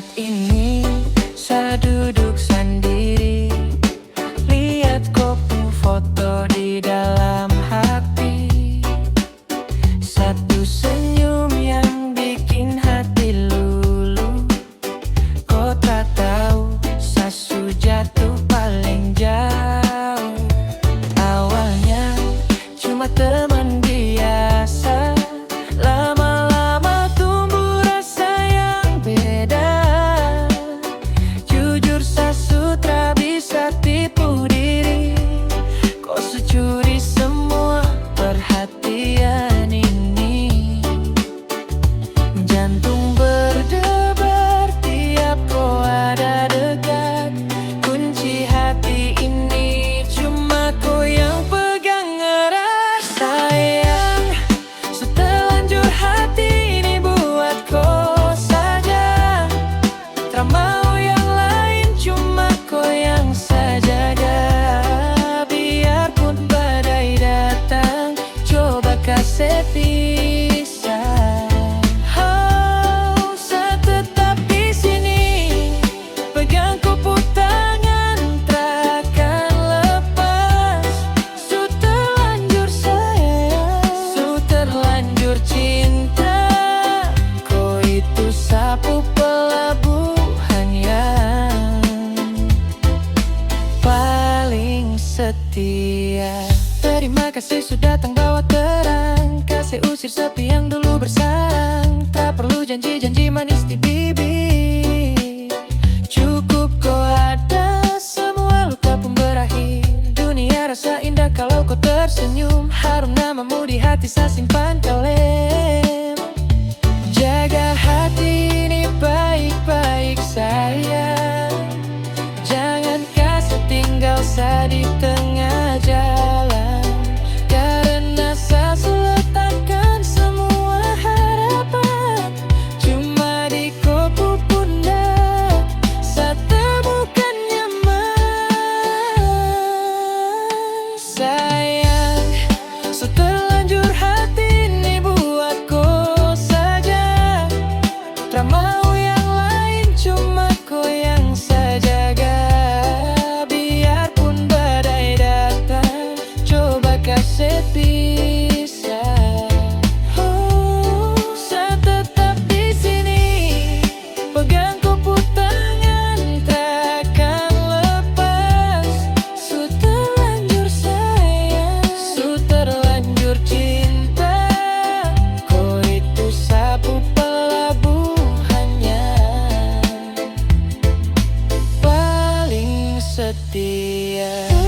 Saat ini saya duduk sendiri, lihat kopu foto di dalam hati. Satu senyum yang bikin hati luluh. Kau tak tahu sasu jatuh paling jauh. Awalnya cuma teman biasa, lama-lama tumbuh rasa yang beda. Jujur sasu tak bisa tipu diri, kau securi semua perhatian ini. Jantung berdebar tiap kau ada dekat. Kunci hati ini cuma kau yang pegang erat. Sayang, setelanjur hati ini buat kau saja. Tak mau yang lain, cuma kau yang saya jaga. Biarpun badai datang, coba kasih pisah. Oh, saya tetap di sini, pegang kupu tangan, takkan lepas. Su terlanjur sayang, su terlanjur cinta. Kau itu sapu pelabuhan yang paling setia. Terima kasih sudah datang bawa terang, kasih usir sepi yang dulu bersarang. Tak perlu janji-janji manis di bibir, cukup kau ada, semua luka pun berakhir. Dunia rasa indah kalau kau tersenyum, harum namamu di hati saya simpan kalem. Jaga hati ini baik-baik sayang, jangan kasih tinggal saya di tengah jalan. Karena saya letakkan semua harapan cuma di kopu pundak, saya temukan nyaman. Sayang, seterlanjur hati ini buat kau saja. Tak mau yang lain, cuma kau yang saya jaga. Biarpun badai datang, coba kasih pisah. Oh, saya tetap di sini, pegang kupu tangan, takkan lepas. Su terlanjur sayang, su terlanjur cinta. Kau itu sapu pelabuhannya paling setia.